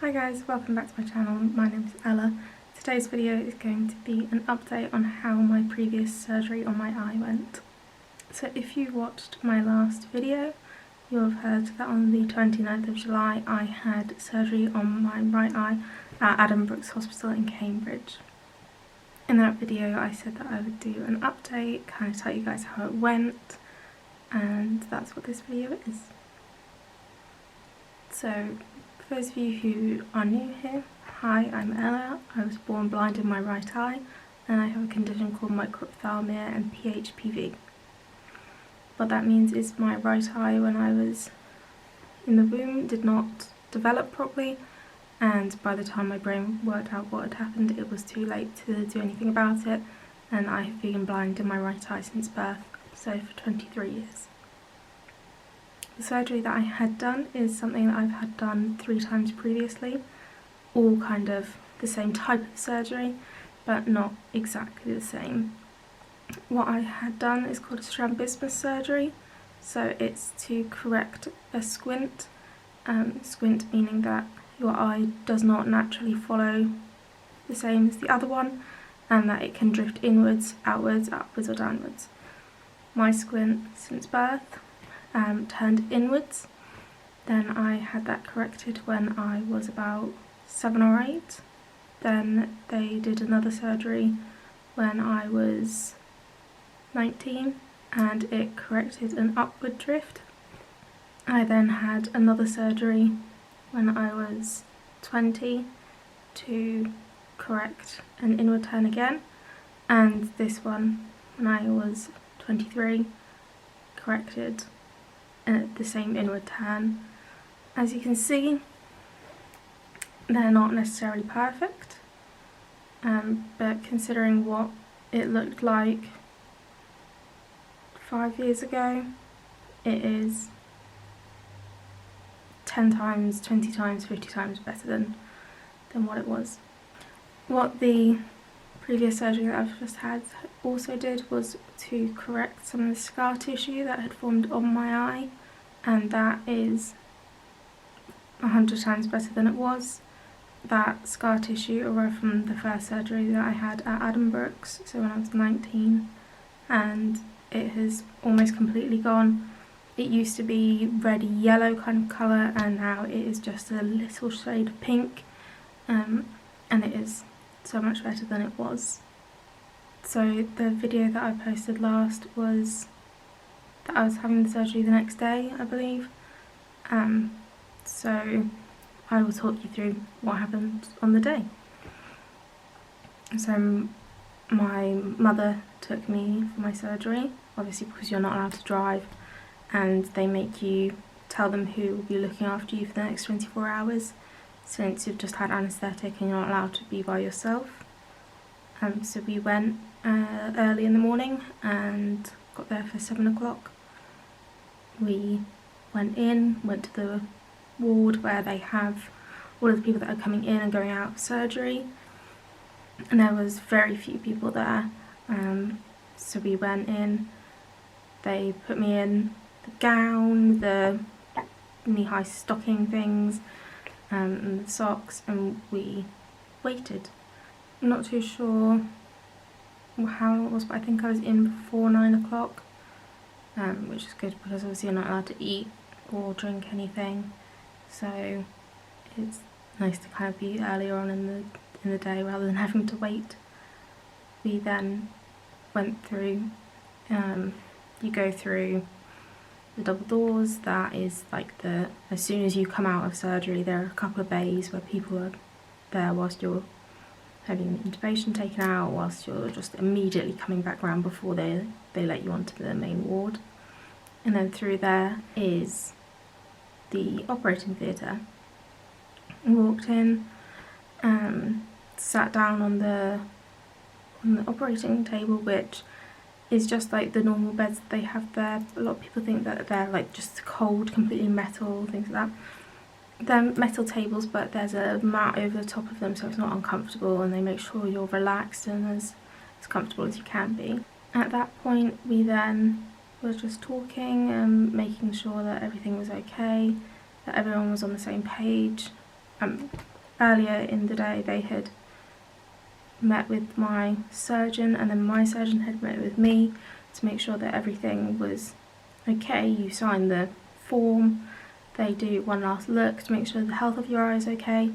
Hi guys, welcome back to my channel. My name is Ella. Today's video is going to be an update on how my previous surgery on my eye went. So if you watched my last video, you'll have heard that on the 29th of July I had surgery on my right eye at Adam Brooks Hospital in Cambridge. In that video I said that I would do an update, kind of tell you guys how it went, and that's what this video is. So for those of you who are new here, hi, I'm Ella. I was born blind in my right eye and I have a condition called microphthalmia and PHPV. What that means is my right eye when I was in the womb did not develop properly, and by the time my brain worked out what had happened it was too late to do anything about it, and I have been blind in my right eye since birth, so for 23 years. The surgery that I had done is something that I've had done 3 times previously, all kind of the same type of surgery, but not exactly the same. What I had done is called a strabismus surgery, so it's to correct a squint. Squint meaning that your eye does not naturally follow the same as the other one, and that it can drift inwards, outwards, upwards or downwards. My squint since birth turned inwards. Then I had that corrected when I was about 7 or 8. Then they did another surgery when I was 19 and it corrected an upward drift. I then had another surgery when I was 20 to correct an inward turn again, and this one when I was 23 corrected the same inward turn. As you can see, they're not necessarily perfect, but considering what it looked like 5 years ago, it is 10 times, 20 times, 50 times better than what it was. What the previous surgery that I've just had also did was to correct some of the scar tissue that had formed on my eye, and that is 100 times better than it was. That scar tissue arrived from the first surgery that I had at Adam Brooks, so when I was 19, and it has almost completely gone. It used to be reddy yellow kind of colour, and now it is just a little shade of pink, and it is so much better than it was. So the video that I posted last was that I was having the surgery the next day, I believe. So I will talk you through what happened on the day. So my mother took me for my surgery, obviously because you're not allowed to drive, and they make you tell them who will be looking after you for the next 24 hours since you've just had anaesthetic and you're not allowed to be by yourself. So we went early in the morning and got there for 7 o'clock. We went to the ward where they have all of the people that are coming in and going out of surgery, and there was very few people there. So we went in, they put me in the gown, the knee-high stocking things, and the socks, and we waited. I'm not too sure how long it was, but I think I was in before 9 o'clock, which is good because obviously you're not allowed to eat or drink anything, so it's nice to kind of be earlier on in the day rather than having to wait. We then went through, you go through the double doors. That is like as soon as you come out of surgery, there are a couple of bays where people are there whilst you're having the intubation taken out, whilst you're just immediately coming back round before they let you onto the main ward. And then through there is the operating theatre. We walked in, sat down on the operating table, which is just like the normal beds that they have there. A lot of people think that they're like just cold, completely metal, things like that. They're metal tables, but there's a mat over the top of them so it's not uncomfortable, and they make sure you're relaxed and as comfortable as you can be. At that point we then were just talking and making sure that everything was okay, that everyone was on the same page. earlier in the day they had met with my surgeon, and then my surgeon had met with me to make sure that everything was okay. You sign the form, they do one last look to make sure the health of your eye is okay,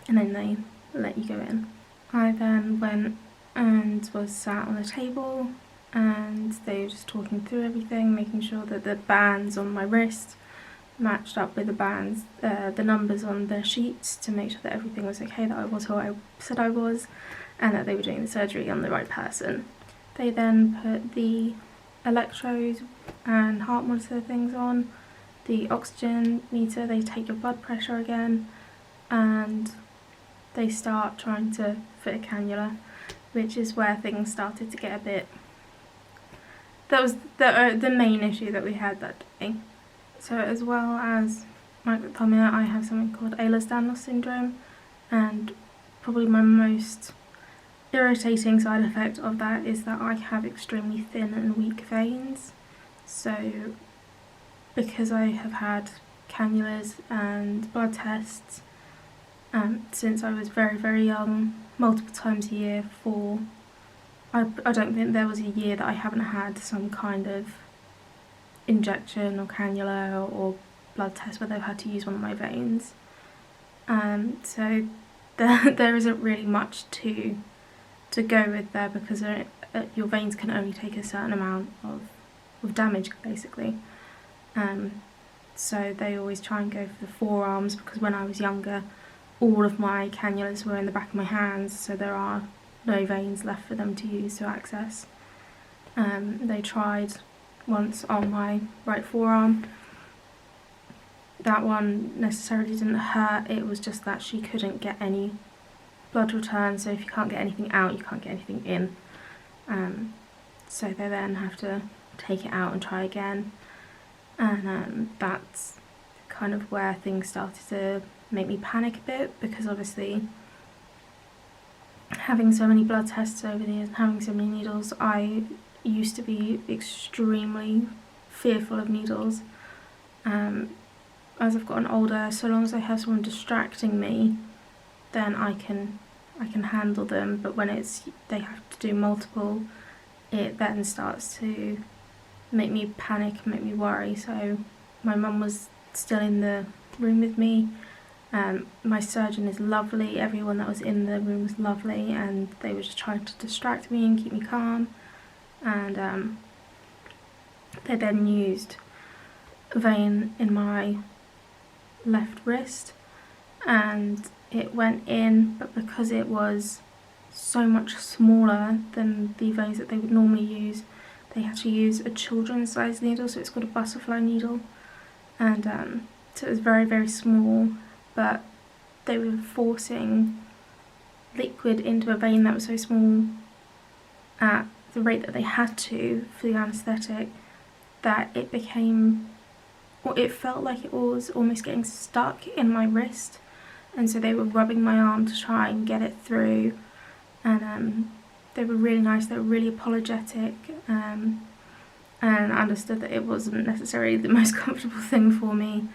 and then they let you go in. I then went and was sat on a table, and they were just talking through everything, making sure that the bands on my wrist matched up with the bands, the numbers on the sheets, to make sure that everything was okay, that I was who I said I was, and that they were doing the surgery on the right person. They then put the electrodes and heart monitor things on, the oxygen meter, they take your blood pressure again, and they start trying to fit a cannula, which is where things started to get a bit... That was the main issue that we had that day. So as well as microphthalmia, I have something called Ehlers-Danlos syndrome, and probably my most irritating side effect of that is that I have extremely thin and weak veins. So because I have had cannulas and blood tests since I was very, very young, multiple times a year for... I don't think there was a year that I haven't had some kind of injection or cannula or blood test where they've had to use one of my veins. So there isn't really much to go with there, because your veins can only take a certain amount of damage, basically. So they always try and go for the forearms, because when I was younger all of my cannulas were in the back of my hands, so there are no veins left for them to use to access. They tried once on my right forearm. That one necessarily didn't hurt, it was just that she couldn't get any blood return, so if you can't get anything out, you can't get anything in. So they then have to take it out and try again, and that's kind of where things started to make me panic a bit, because obviously having so many blood tests over the years and having so many needles, I used to be extremely fearful of needles. As I've gotten older, so long as I have someone distracting me, then I can handle them, but when they have to do multiple, it then starts to make me panic, make me worry. So my mum was still in the room with me. My surgeon is lovely, everyone that was in the room was lovely, and they were just trying to distract me and keep me calm. And they then used a vein in my left wrist, and it went in, but because it was so much smaller than the veins that they would normally use, they had to use a children's size needle, so it's called a butterfly needle, and so it was very, very small, but they were forcing liquid into a vein that was so small at the rate that they had to for the anaesthetic, that it became, or it felt like it was almost getting stuck in my wrist, and so they were rubbing my arm to try and get it through, and they were really nice, they were really apologetic, and I understood that it wasn't necessarily the most comfortable thing for me,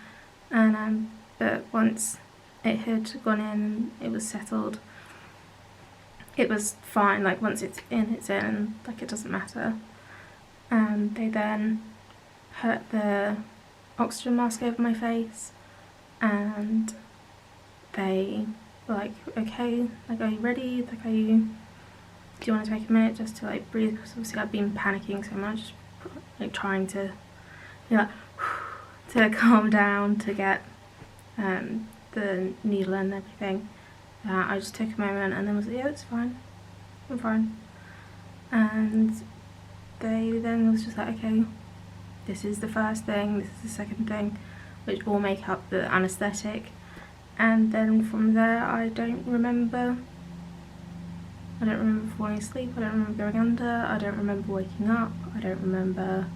and but once it had gone in, it was settled, it was fine. Like once it's in, like it doesn't matter. They then put the oxygen mask over my face, and they were like, okay, like, are you ready? Like, do you want to take a minute just to like breathe? Because obviously I've been panicking so much, like trying to, you know, to calm down, to get the needle and everything. I just took a moment and then was like, yeah, it's fine, I'm fine. And they then was just like, okay, this is the first thing, this is the second thing, which all make up the anaesthetic. And then from there, I don't remember falling asleep, I don't remember going under, I don't remember waking up, I don't remember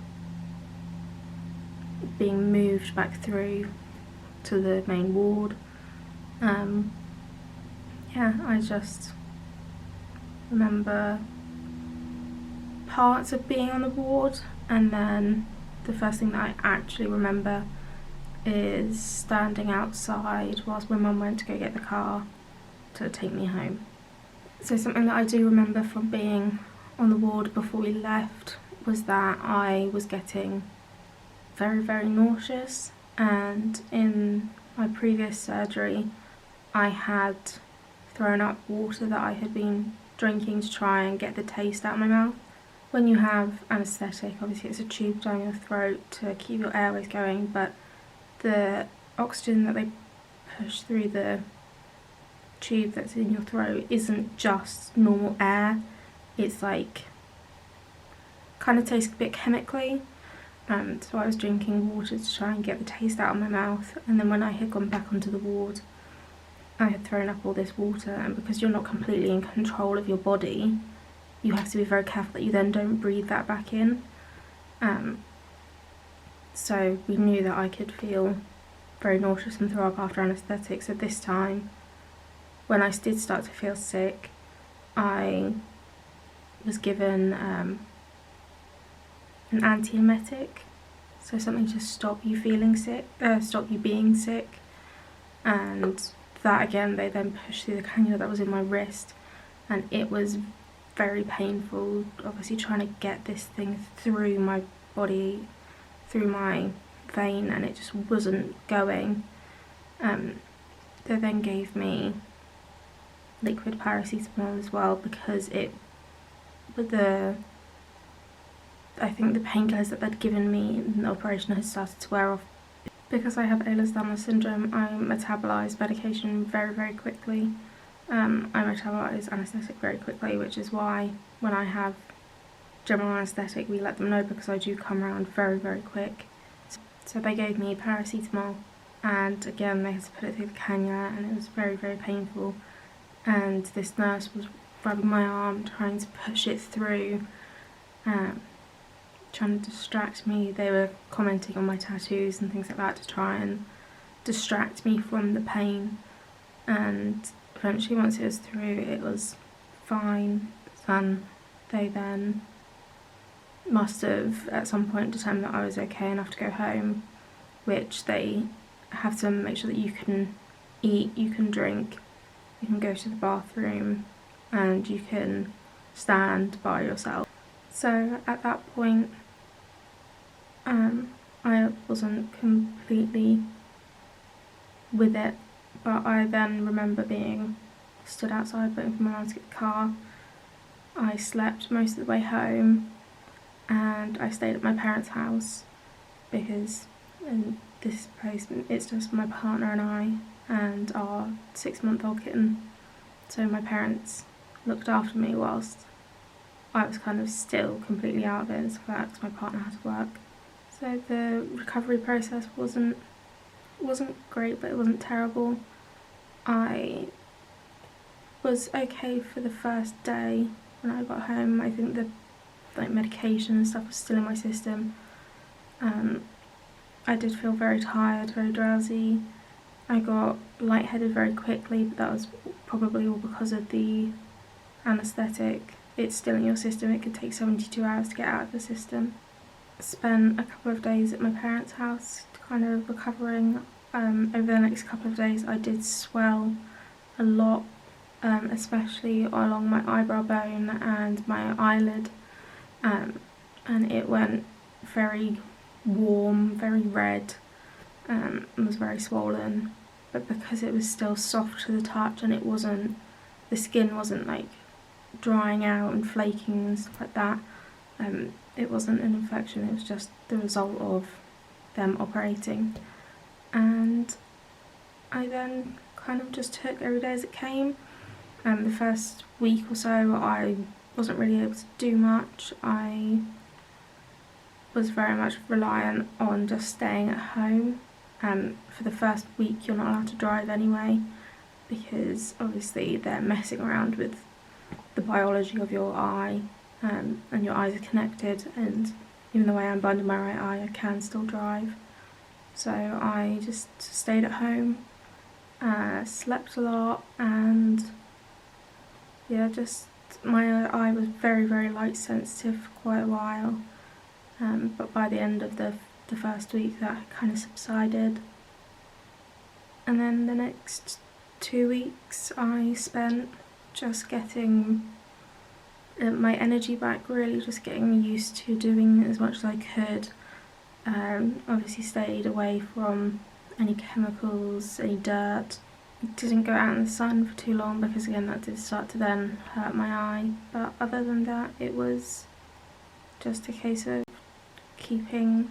being moved back through to the main ward. Yeah, I just remember parts of being on the ward, and then the first thing that I actually remember is standing outside whilst my mum went to go get the car to take me home. So something that I do remember from being on the ward before we left was that I was getting very, very nauseous, and in my previous surgery I had thrown up water that I had been drinking to try and get the taste out of my mouth. When you have anaesthetic, obviously it's a tube down your throat to keep your airways going, but the oxygen that they push through the tube that's in your throat isn't just normal air. It's like, kind of tastes a bit chemically. So I was drinking water to try and get the taste out of my mouth, and then when I had gone back onto the ward I had thrown up all this water, and because you're not completely in control of your body, you have to be very careful that you then don't breathe that back in. So we knew that I could feel very nauseous and throw up after anaesthetic, so this time when I did start to feel sick I was given an antiemetic, so something to stop you feeling sick, stop you being sick, and that again they then pushed through the cannula that was in my wrist, and it was very painful, obviously trying to get this thing through my body, through my vein, and it just wasn't going. They then gave me liquid paracetamol as well, because it, with I think the painkillers that they'd given me in the operation had started to wear off. Because I have Ehlers-Danlos syndrome, I metabolise medication very, very quickly. I metabolise anaesthetic very quickly, which is why when I have general anaesthetic we let them know, because I do come around very, very quick. So they gave me paracetamol, and again they had to put it through the cannula, and it was very, very painful. And this nurse was rubbing my arm, trying to push it through, trying to distract me. They were commenting on my tattoos and things like that to try and distract me from the pain, and eventually once it was through it was fine. And they then must have at some point determined that I was okay enough to go home, which they have to make sure that you can eat, you can drink, you can go to the bathroom, and you can stand by yourself. So at that point I wasn't completely with it, but I then remember being stood outside waiting for my mum to get the car. I slept most of the way home, and I stayed at my parents' house because in this place it's just my partner and I and our 6-month-old kitten. So my parents looked after me whilst I was kind of still completely out of it and stuff like that, because my partner had to work. So the recovery process wasn't great, but it wasn't terrible. I was okay for the first day when I got home. I think the medication and stuff was still in my system. I did feel very tired, very drowsy. I got lightheaded very quickly, but that was probably all because of the anaesthetic. It's still in your system, it could take 72 hours to get out of the system. Spent a couple of days at my parents' house kind of recovering. Over the next couple of days I did swell a lot, especially along my eyebrow bone and my eyelid, and it went very warm, very red, and was very swollen. But because it was still soft to the touch and the skin wasn't like drying out and flaking and stuff like that, it wasn't an infection, it was just the result of them operating. And I then kind of just took every day as it came. The first week or so I wasn't really able to do much. I was very much reliant on just staying at home. For the first week you're not allowed to drive anyway, because obviously they're messing around with the biology of your eye, and your eyes are connected, and even though I am blind in my right eye I can still drive. So I just stayed at home, slept a lot, and yeah, just my eye was very, very light sensitive for quite a while, but by the end of the first week that kind of subsided. And then the next 2 weeks I spent just getting my energy back, really just getting used to doing as much as I could. Obviously stayed away from any chemicals, any dirt. Didn't go out in the sun for too long because again that did start to then hurt my eye, but other than that it was just a case of keeping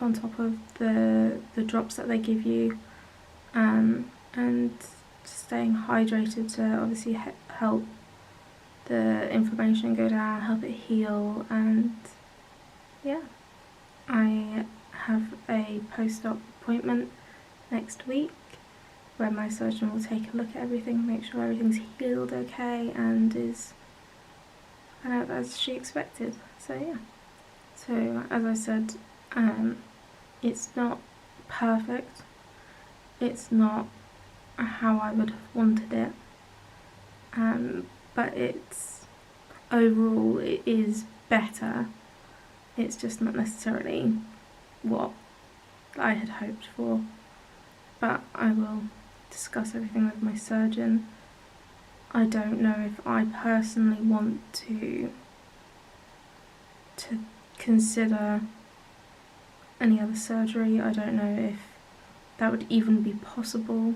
on top of the drops that they give you, and staying hydrated to obviously help the inflammation go down, help it heal. And yeah, I have a post-op appointment next week where my surgeon will take a look at everything, make sure everything's healed okay and is kind of as she expected. So yeah. So as I said, it's not perfect, it's not how I would have wanted it, but it's overall it is better. It's just not necessarily what I had hoped for, but I will discuss everything with my surgeon. I don't know if I personally want to consider any other surgery. I don't know if that would even be possible,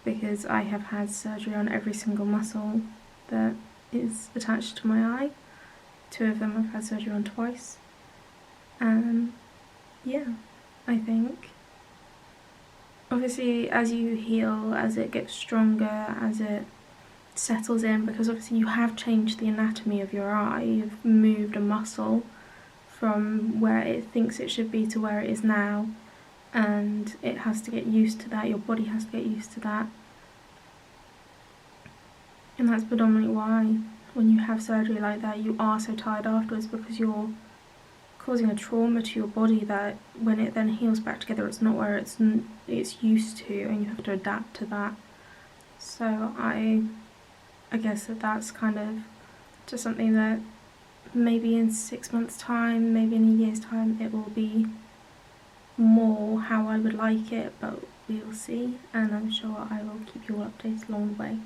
because I have had surgery on every single muscle that is attached to my eye. 2 of them I've had surgery on twice. Yeah, I think obviously as you heal, as it gets stronger, as it settles in, because obviously you have changed the anatomy of your eye, you've moved a muscle from where it thinks it should be to where it is now, and it has to get used to that, your body has to get used to that. And that's predominantly why when you have surgery like that you are so tired afterwards, because you're causing a trauma to your body that when it then heals back together it's not where it's used to, and you have to adapt to that. So I guess that's kind of just something that maybe in 6 months' time, maybe in a year's time, it will be more how I would like it, but we will see, and I'm sure I will keep you all updated along the way.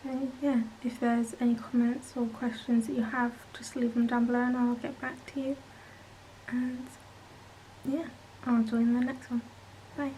So yeah, if there's any comments or questions that you have, just leave them down below and I'll get back to you. And yeah, I'll join the next one. Bye.